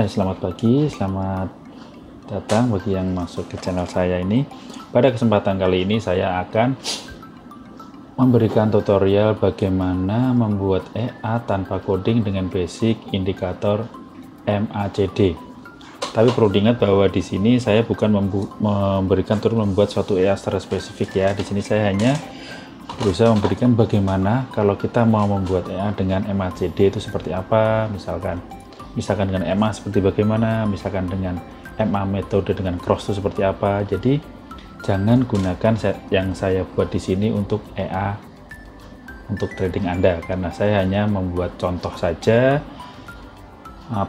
Selamat pagi, selamat datang bagi yang masuk ke channel saya ini. Pada kesempatan kali ini saya akan memberikan tutorial bagaimana membuat EA tanpa coding dengan basic indikator MACD. Tapi perlu diingat bahwa di sini saya bukan memberikan tutorial membuat suatu EA secara spesifik ya. Di sini saya hanya berusaha memberikan bagaimana kalau kita mau membuat EA dengan MACD itu seperti apa, misalkan dengan MA seperti bagaimana, misalkan dengan MA metode dengan cross itu seperti apa. Jadi jangan gunakan yang saya buat di sini untuk EA untuk trading Anda, karena saya hanya membuat contoh saja.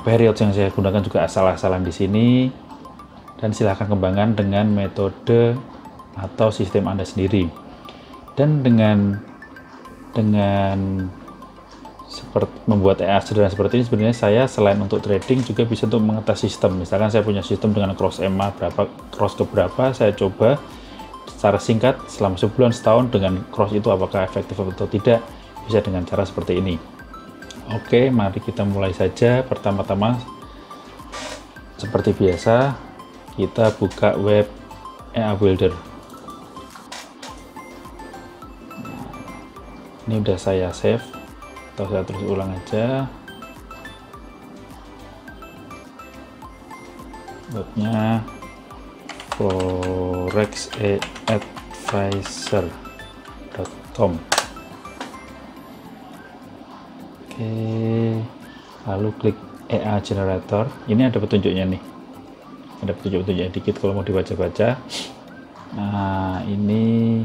Period yang saya gunakan juga asal-asalan di sini, dan silahkan kembangkan dengan metode atau sistem Anda sendiri. Dan dengan seperti membuat EA sederhana seperti ini, sebenarnya saya selain untuk trading juga bisa untuk mengetes sistem. Misalkan saya punya sistem dengan cross MA berapa, cross ke berapa, saya coba secara singkat selama sebulan, setahun dengan cross itu apakah efektif atau tidak, bisa dengan cara seperti ini. Oke, mari kita mulai saja. Pertama-tama seperti biasa kita buka web EA Builder. Ini udah saya save, atau saya terus ulang aja. Webnya forexadvisor.com. Oke, lalu klik EA generator. Ini ada petunjuknya nih, ada petunjuk-petunjuknya dikit kalau mau dibaca-baca. Nah, ini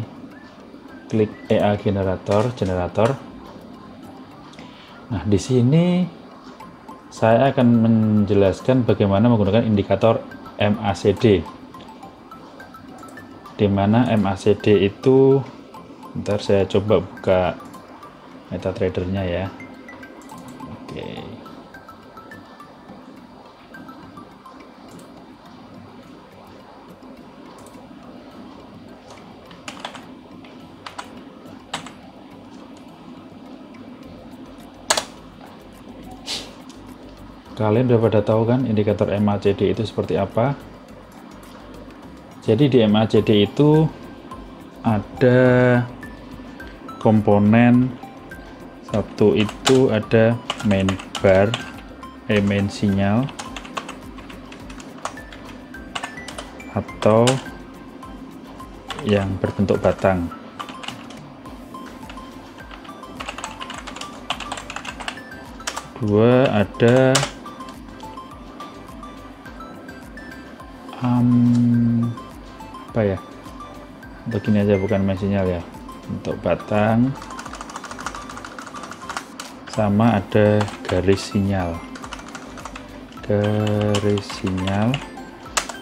klik EA generator. Nah, di sini saya akan menjelaskan bagaimana menggunakan indikator MACD. Di mana MACD itu, ntar saya coba buka MetaTrader-nya ya. Oke. Kalian udah pada tahu kan indikator MACD itu seperti apa? Jadi di MACD itu ada komponen, satu itu ada main bar, main sinyal, atau yang berbentuk batang. Dua ada apa ya, untuk ini aja, bukan main sinyal ya, untuk batang, sama ada garis sinyal,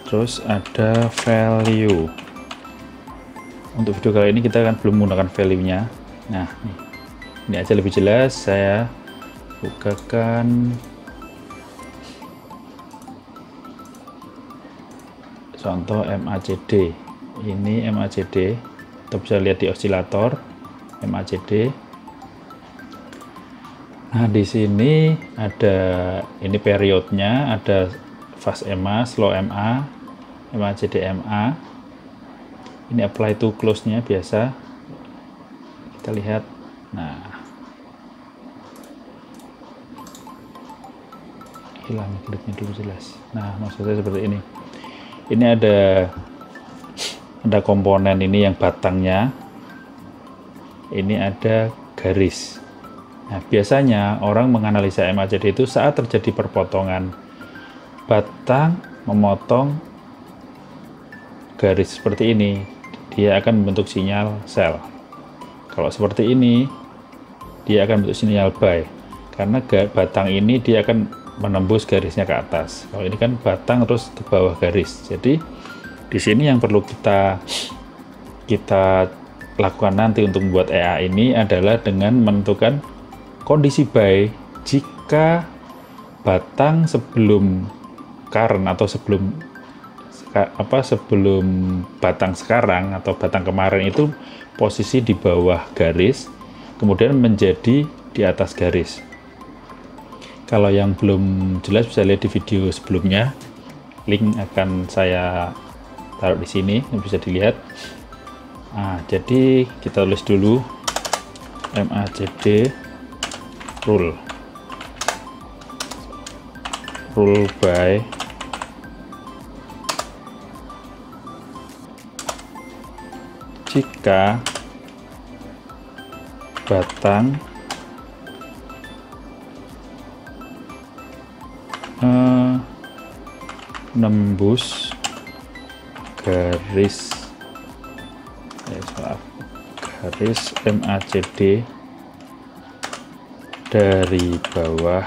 terus ada value. Untuk video kali ini kita kan belum menggunakan value nya. Nah, ini aja lebih jelas, saya bukakan contoh MACD. Ini MACD, kita bisa lihat di osilator MACD. Nah, di sini ada ini periodnya, ada fast MA, slow MA, MACD MA. Ini apply to close-nya biasa. Kita lihat. Nah, hilang gridnya dulu jelas. Nah, maksudnya seperti ini. Ini ada komponen ini yang batangnya, ini ada garis. Nah, biasanya orang menganalisa MACD itu saat terjadi perpotongan batang memotong garis seperti ini, dia akan membentuk sinyal sell. Kalau seperti ini, dia akan membentuk sinyal buy, karena batang ini dia akan menembus garisnya ke atas. Kalau ini kan batang terus ke bawah garis. Jadi di sini yang perlu kita lakukan nanti untuk membuat EA ini adalah dengan menentukan kondisi buy jika batang sebelum current atau sebelum batang sekarang atau batang kemarin itu posisi di bawah garis, kemudian menjadi di atas garis. Kalau yang belum jelas bisa lihat di video sebelumnya, link akan saya taruh di sini, bisa dilihat. Nah, jadi kita tulis dulu MACD rule by jika batang menembus garis MACD dari bawah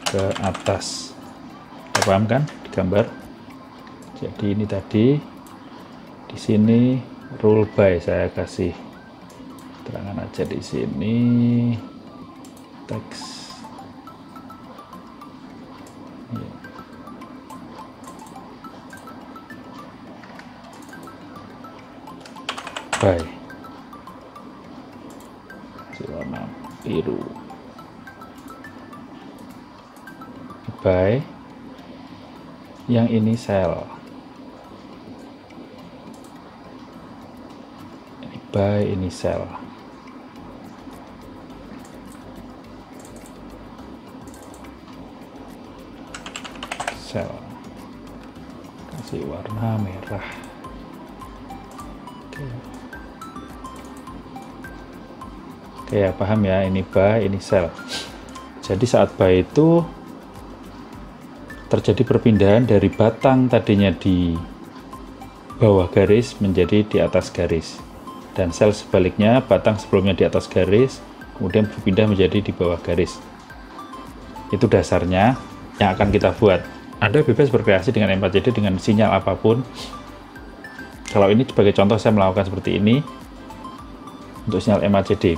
ke atas. Paham kan di gambar? Jadi ini tadi di sini rule by, saya kasih terangan aja di sini teks. By warna biru, by yang ini sel, by ini sel. Kasih warna merah. Oke ya, paham ya, ini by, ini sel. Jadi saat by itu terjadi perpindahan dari batang tadinya di bawah garis menjadi di atas garis, dan sel sebaliknya, batang sebelumnya di atas garis kemudian berpindah menjadi di bawah garis. Itu dasarnya yang akan kita buat. Anda bebas berkreasi dengan MACD dengan sinyal apapun. Kalau ini sebagai contoh saya melakukan seperti ini untuk sinyal MACD.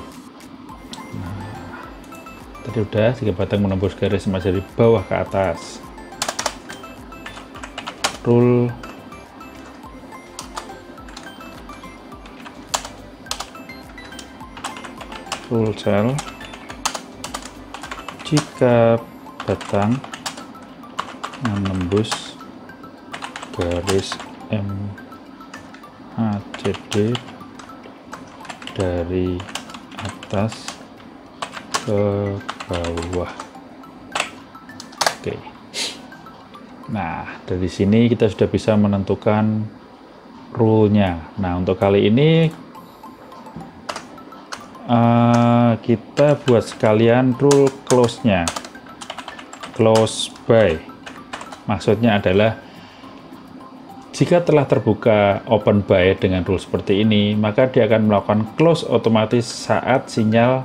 Tadi udah, jika batang menembus garis dari bawah ke atas, rule cell jika batang menembus garis MACD dari atas ke bawah. Oke. Nah, dari sini kita sudah bisa menentukan rule-nya. Nah, untuk kali ini kita buat sekalian rule close-nya. Close by. Maksudnya adalah jika telah terbuka open by dengan rule seperti ini, maka dia akan melakukan close otomatis saat sinyal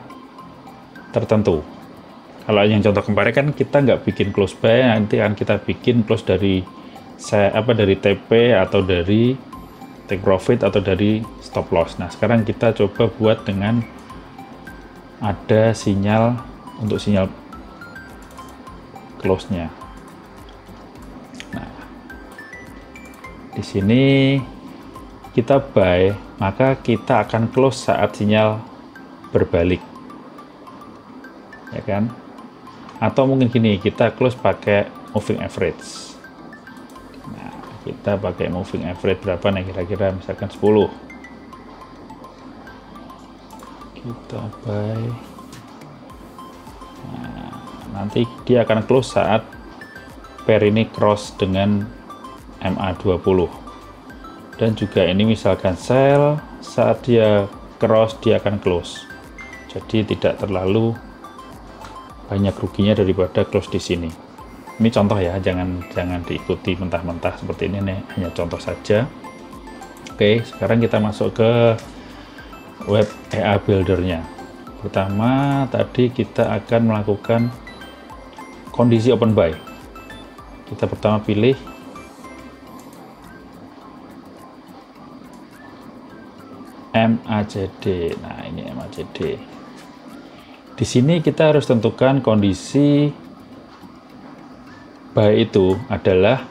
tertentu. Kalau yang contoh kemarin kan kita nggak bikin close by, nanti akan kita bikin close dari dari TP atau dari take profit atau dari stop loss. Nah, sekarang kita coba buat dengan ada sinyal untuk sinyal close-nya. Nah, di sini kita buy, maka kita akan close saat sinyal berbalik. Ya kan? Atau mungkin gini, kita close pakai moving average. Nah, kita pakai moving average berapa nih kira-kira, misalkan 10. Kita buy. Nah, nanti dia akan close saat pair ini cross dengan MA20. Dan juga ini misalkan sell, saat dia cross dia akan close. Jadi tidak terlalu banyak ruginya daripada close di sini. Ini contoh ya, jangan diikuti mentah-mentah seperti ini nih, hanya contoh saja. Oke, sekarang kita masuk ke web EA Builder-nya. Pertama, tadi kita akan melakukan kondisi open buy. Kita pertama pilih MACD. Nah, ini MACD. Di sini kita harus tentukan kondisi buy itu adalah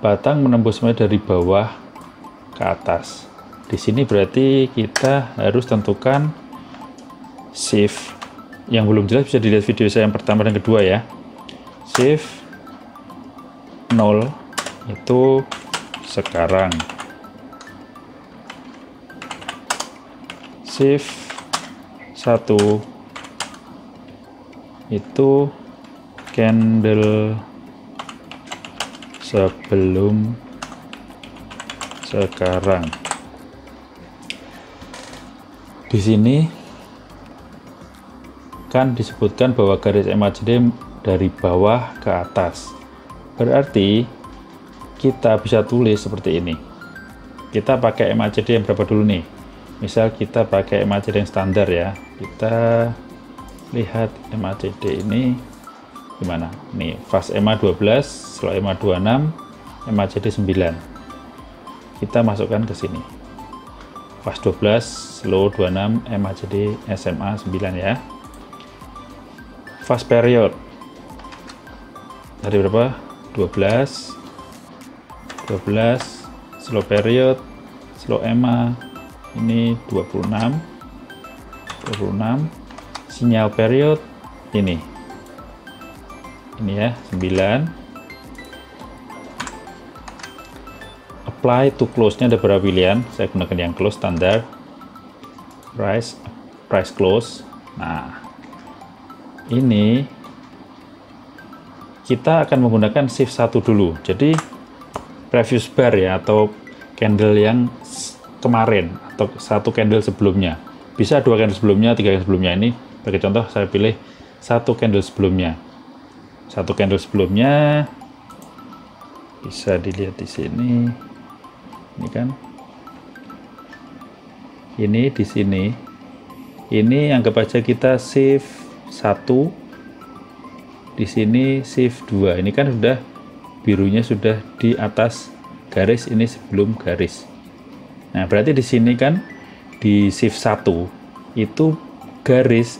batang menembus dari bawah ke atas. Di sini berarti kita harus tentukan shift yang belum jelas bisa dilihat video saya yang pertama dan kedua ya. Shift 0 itu sekarang, shift 1 itu candle sebelum sekarang. Di sini kan disebutkan bahwa garis MACD dari bawah ke atas. Berarti kita bisa tulis seperti ini. Kita pakai MACD yang berapa dulu nih? Misal kita pakai MACD yang standar ya. Kita lihat MACD ini gimana? Nih, fast EMA 12, slow EMA 26, MACD 9. Kita masukkan ke sini. Fast 12, slow 26, MACD SMA 9 ya. Fast period tadi berapa? 12, slow period, slow EMA ini 26, sinyal period ini ya 9. Apply to close nya ada beberapa pilihan, saya gunakan yang close standar, price close. Nah, ini kita akan menggunakan shift 1 dulu, jadi previous bar ya, atau candle yang kemarin atau satu candle sebelumnya, bisa 2 candle sebelumnya, 3 candle sebelumnya. Ini bagi contoh saya pilih 1 candle sebelumnya. 1 candle sebelumnya bisa dilihat di sini. Ini kan, ini di sini, ini anggap aja kita shift 1, di sini shift 2. Ini kan sudah birunya sudah di atas garis, ini sebelum garis. Nah, berarti di sini kan di shift 1 itu garis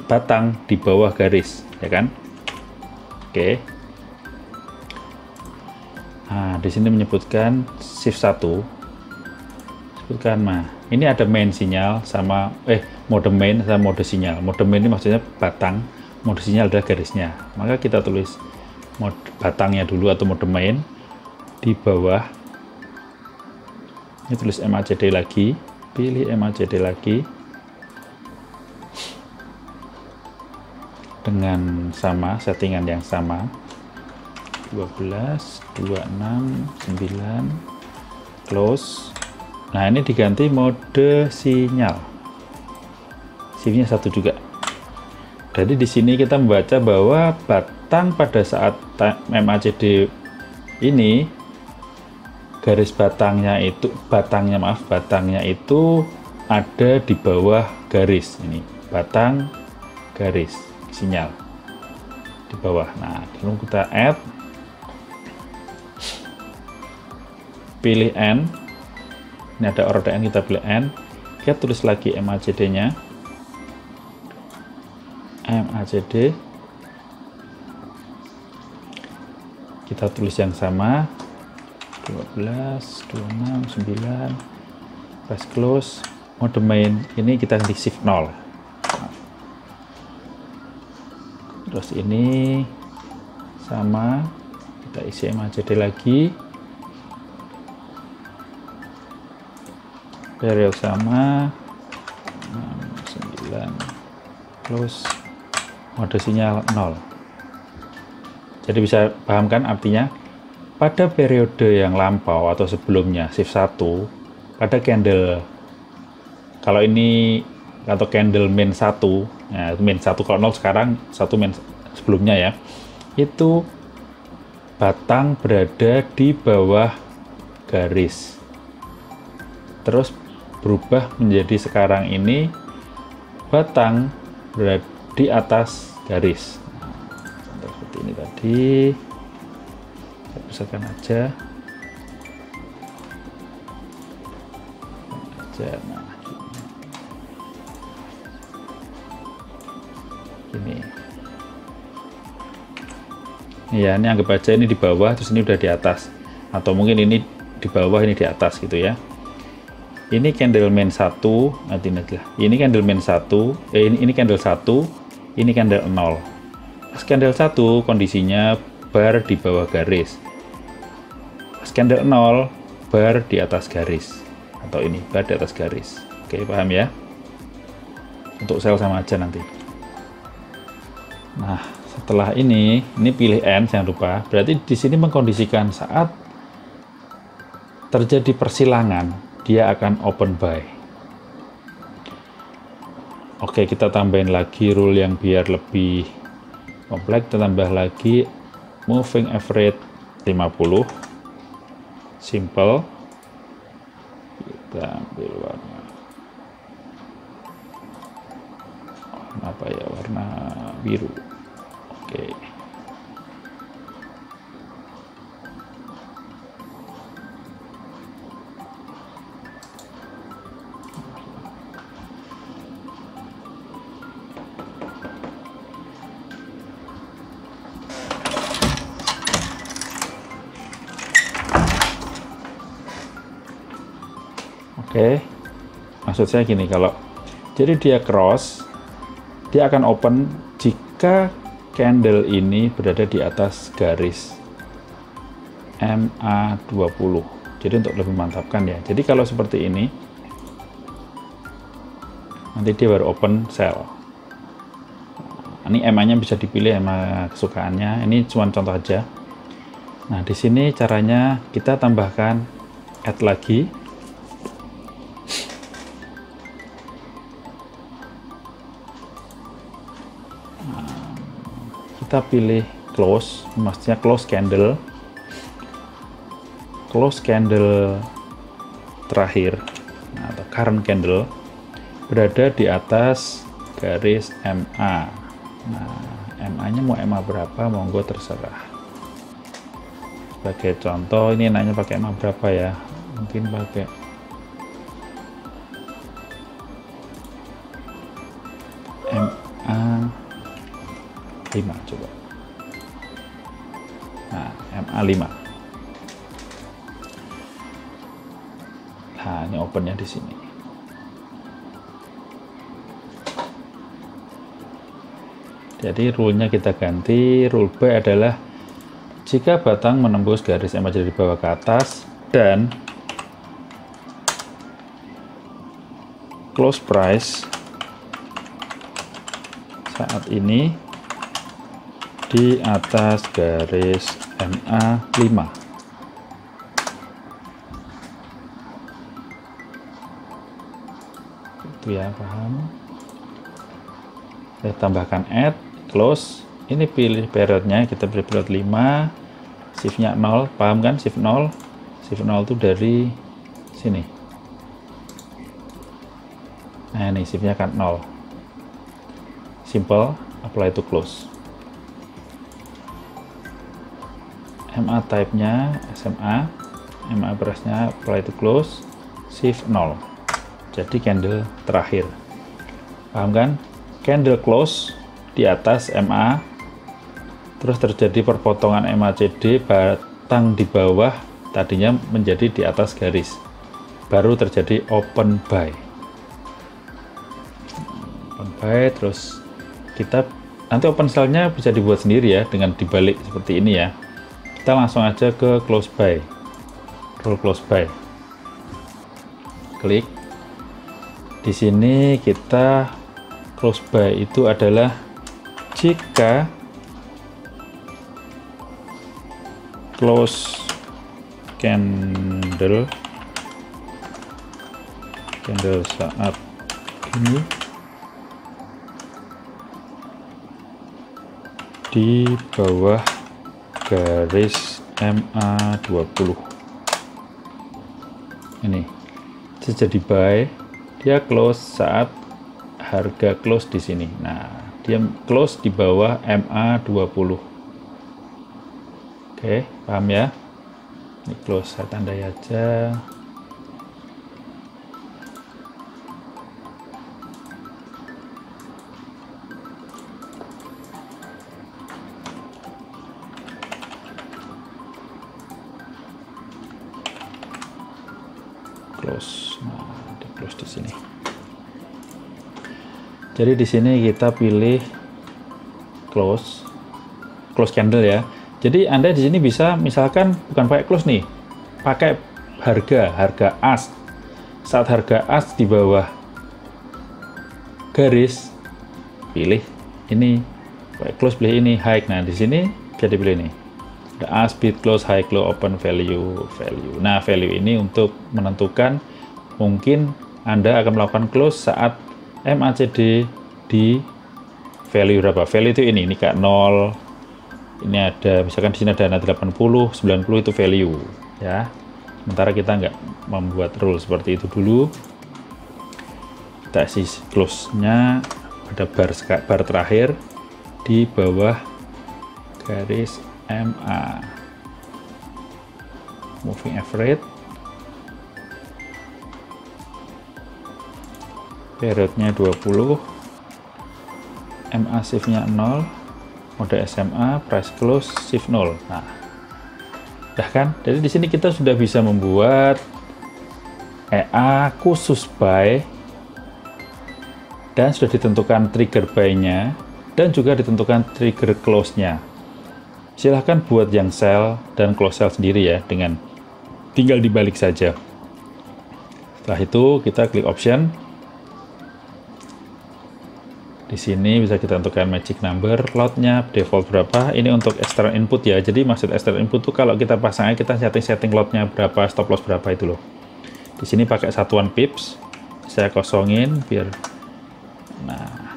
batang di bawah garis, ya kan? Oke. Nah, di sini menyebutkan shift 1. Sebutkan ini ada main sinyal sama mode main sama mode sinyal. Mode main ini maksudnya batang, mode sinyal adalah garisnya. Maka kita tulis mode batangnya dulu atau mode main di bawah. Ini tulis MACD lagi, pilih MACD lagi dengan sama settingan yang sama. 12, 26, 9, close. Nah, ini diganti mode sinyal. Shiftnya 1 juga. Jadi di sini kita membaca bahwa batang pada saat MACD ini, garis batangnya itu ada di bawah garis ini, batang garis sinyal di bawah. Nah, lalu kita add, pilih N, ini ada order N, kita pilih N, kita tulis lagi MACD nya, MACD, kita tulis yang sama, 12, 26, 9, press close, mode main, ini kita ganti shift 0. Terus ini sama, kita isi MACD lagi, period sama, 9, close, mode sinyal 0. Jadi bisa paham kan artinya? Pada periode yang lampau atau sebelumnya, shift 1, pada candle, kalau ini atau candle main 1, ya, main 1 kalau 0 sekarang, 1 main sebelumnya ya, itu batang berada di bawah garis. Terus berubah menjadi sekarang ini batang berada di atas garis. Nah, seperti ini tadi. Saya besarkan aja. Nah, gini. Ya, ini anggap aja ini di bawah, terus ini udah di atas. Atau mungkin ini di bawah, ini di atas gitu ya. Ini candle main 1, ini candle main 1, ini candle 1, ini candle 0. Pas candle 1 kondisinya bar di bawah garis. Pas candle 0 bar di atas garis. Atau ini bar di atas garis. Oke, paham ya? Untuk sell sama aja nanti. Nah, setelah ini pilih N, jangan lupa. Berarti di sini mengkondisikan saat terjadi persilangan, dia akan open buy. Oke, kita tambahin lagi rule yang biar lebih kompleks. Kita tambah lagi moving average 50. Simple. Kita ambil warna apa ya, warna biru. Oke. Oke, maksud saya gini, kalau jadi dia cross, dia akan open jika candle ini berada di atas garis MA20. Jadi untuk lebih mantapkan ya, jadi kalau seperti ini nanti dia baru open sell. Ini MA-nya bisa dipilih MA kesukaannya, ini cuma contoh aja. Nah, di sini caranya kita tambahkan add lagi. Kita pilih close, maksudnya close candle terakhir, atau current candle berada di atas garis MA. Nah, MA-nya mau MA berapa, monggo terserah. Sebagai contoh, ini nanya pakai MA berapa ya? Mungkin pakai MA 5 coba. Nah, MA5. Nah, ini opennya di sini. Jadi rule-nya kita ganti. Rule B adalah jika batang menembus garis MA dari bawah ke atas dan close price saat ini di atas garis MA5. Itu ya, paham? Saya tambahkan add, close. Ini pilih periodnya, kita pilih period 5, shift-nya 0, paham kan? Shift 0. Shift 0 itu dari sini. Nah, ini shift-nya kan 0. Simple, apply to close. MA type-nya SMA, MA beresnya apply to close, shift 0. Jadi candle terakhir. Paham kan? Candle close di atas MA, terus terjadi perpotongan MACD, batang di bawah tadinya menjadi di atas garis. Baru terjadi open buy. Open buy, terus kita nanti open sell-nya bisa dibuat sendiri ya, dengan dibalik seperti ini ya. Kita langsung aja ke close buy, rule close buy, klik di sini. Kita close buy itu adalah jika close candle saat ini di bawah garis MA20. Ini jadi buy, dia close saat harga close di sini. Nah, dia close di bawah MA20. Oke, paham ya? Ini close, saya tandai aja. Close. Nah, close di sini. Jadi di sini kita pilih close candle ya. Jadi Anda di sini bisa misalkan bukan pakai close nih, pakai harga as. Saat harga as di bawah garis, pilih ini, pakai close pilih ini, high. Nah di sini bisa dipilih nih, ada as, bid, close, high, low, open, value. Nah value ini untuk menentukan mungkin Anda akan melakukan close saat MACD di value berapa. Value itu ini kayak 0, ini ada misalkan di sini ada 80, 90 itu value ya. Sementara kita nggak membuat rule seperti itu dulu. Kita isi close-nya pada bar terakhir di bawah garis MA. Moving average. Periodnya 20. MA shift-nya 0. Mode SMA, price close, shift 0. Nah, udah kan? Jadi di sini kita sudah bisa membuat EA khusus buy dan sudah ditentukan trigger buy-nya dan juga ditentukan trigger close-nya. Silahkan buat yang sell dan close sell sendiri ya, dengan tinggal dibalik saja. Setelah itu kita klik option. Di sini bisa kita tentukan magic number, lot-nya default berapa. Ini untuk external input ya. Jadi maksud external input tuh kalau kita pasangnya kita setting lot-nya berapa, stop loss berapa itu loh. Di sini pakai satuan pips. Saya kosongin biar, nah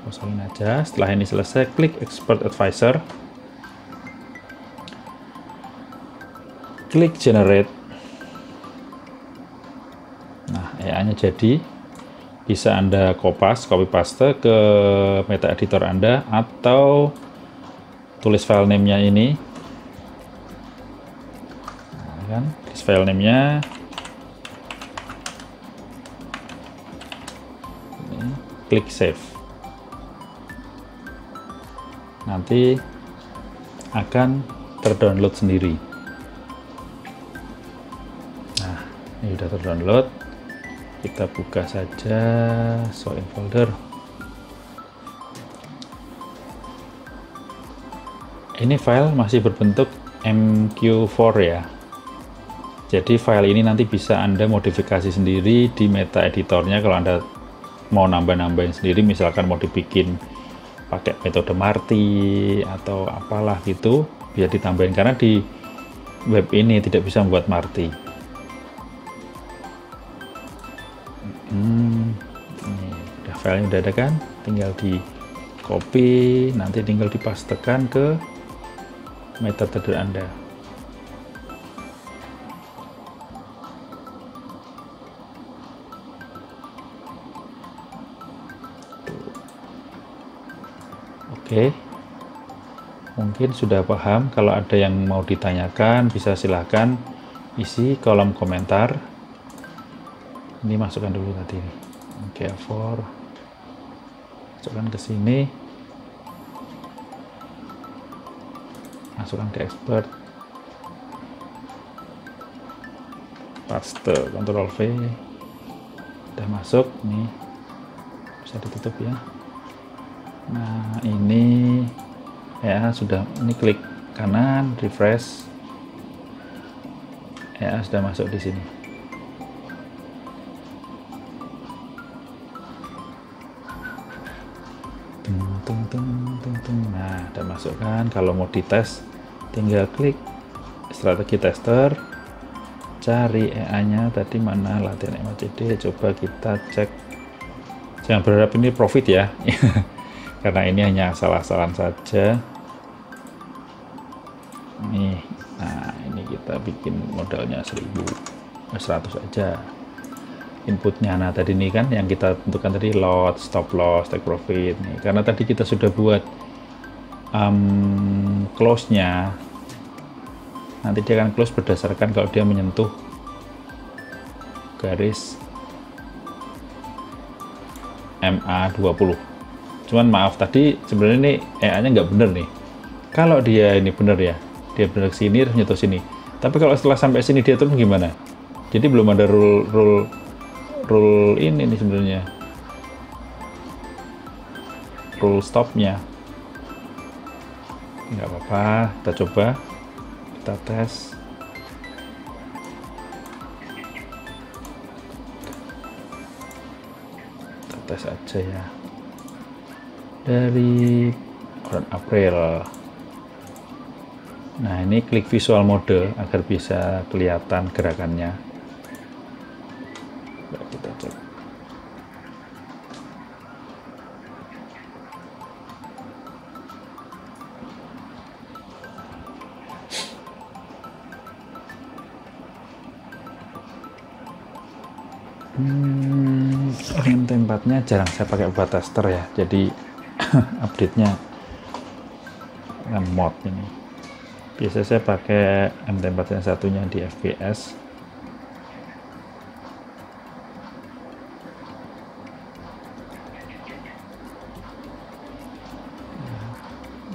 kosongin aja. Setelah ini selesai, klik expert advisor. Klik generate. Nah, EA-nya jadi. Bisa Anda copy paste ke meta editor Anda atau tulis file name-nya ini. Nah, kan? Tulis file name-nya. Klik save. Nanti akan terdownload sendiri. Nah, ini sudah terdownload. Kita buka saja, show in folder. Ini file masih berbentuk MQ4 ya. Jadi file ini nanti bisa Anda modifikasi sendiri di meta editornya kalau Anda mau nambah-nambahin sendiri, misalkan mau dibikin pakai metode Marty atau apalah gitu, biar ditambahin karena di web ini tidak bisa membuat Marty. Ini udah filenya udah ada kan, tinggal di copy, nanti tinggal dipastekan ke metode Anda. Oke, mungkin sudah paham. Kalau ada yang mau ditanyakan bisa silahkan isi kolom komentar. Ini masukkan dulu tadi nih, MK4, masukkan ke sini, masukkan ke expert, paste, Ctrl V, udah masuk nih, bisa ditutup ya. Nah ini ya sudah, ini klik kanan, refresh, ya sudah masuk di sini. Nah, udah masuk kan. Kalau mau dites, tinggal klik strategi tester, cari EA-nya tadi mana, latihan MACD. Coba kita cek. Jangan berharap ini profit ya, karena ini hanya asal-asalan saja. Nih, nah ini kita bikin modalnya 100 aja. Inputnya, nah tadi ini kan yang kita tentukan tadi, lot, stop loss, take profit nih, karena tadi kita sudah buat close-nya. Nanti dia akan close berdasarkan kalau dia menyentuh garis MA20. Cuman maaf tadi sebenarnya ini EA-nya nggak bener nih. Kalau dia ini bener ya, dia bener ke sini terus nyentuh sini. Tapi kalau setelah sampai sini dia turun gimana? Jadi belum ada rule rule ini nih sebenarnya, rule stopnya. Nggak apa-apa, kita coba, kita tes. Kita tes aja ya, dari bulan April. Nah, ini klik visual mode agar bisa kelihatan gerakannya. Coba kita cek. Tempatnya jarang saya pakai buat tester ya, jadi update-nya mod ini. Biasa saya pakai M4 yang satunya di FPS.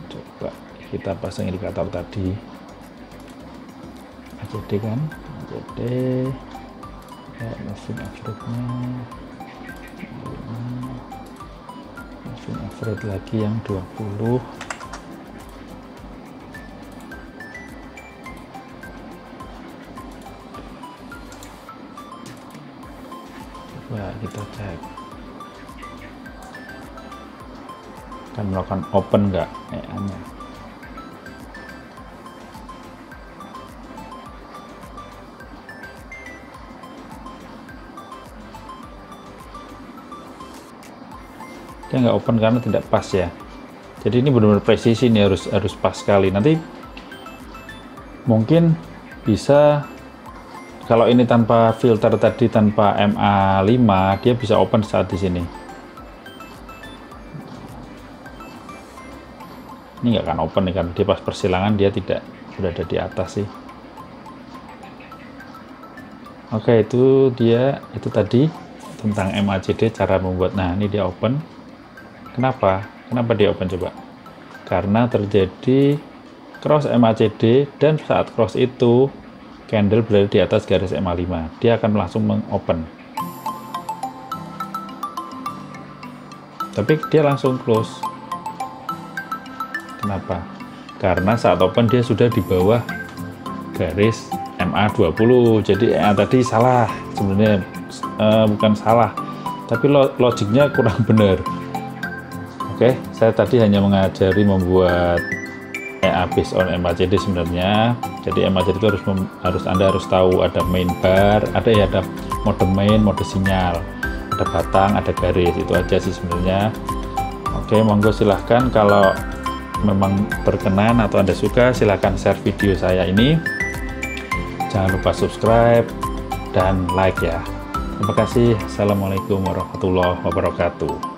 Coba kita pasang indikator tadi, ACD kan, ACD ya, moving average-nya, moving average lagi yang 20. Coba kita cek akan melakukan open nggak EA-nya. Dia nggak open karena tidak pas ya. Jadi ini benar-benar presisi nih, harus pas sekali. Nanti mungkin bisa, kalau ini tanpa filter tadi, tanpa MA5, dia bisa open saat di sini. Ini nggak akan open nih, kan dia pas persilangan dia tidak berada di atas sih. Oke, itu dia, itu tadi tentang MACD, cara membuat. Nah, ini dia open. Kenapa dia open coba? Karena terjadi cross MACD, dan saat cross itu candle berada di atas garis MA5, dia akan langsung meng-open. Tapi dia langsung close. Kenapa? Karena saat open dia sudah di bawah garis MA20. Jadi tadi salah sebenarnya, bukan salah, tapi logiknya kurang benar. Oke, saya tadi hanya mengajari membuat EA based on MACD sebenarnya. Jadi MACD itu Anda harus tahu ada main bar, ada mode main, mode sinyal, ada batang, ada garis, itu aja sih sebenarnya. Oke, monggo silahkan kalau memang berkenan atau Anda suka, silahkan share video saya ini. Jangan lupa subscribe dan like ya. Terima kasih. Assalamualaikum warahmatullahi wabarakatuh.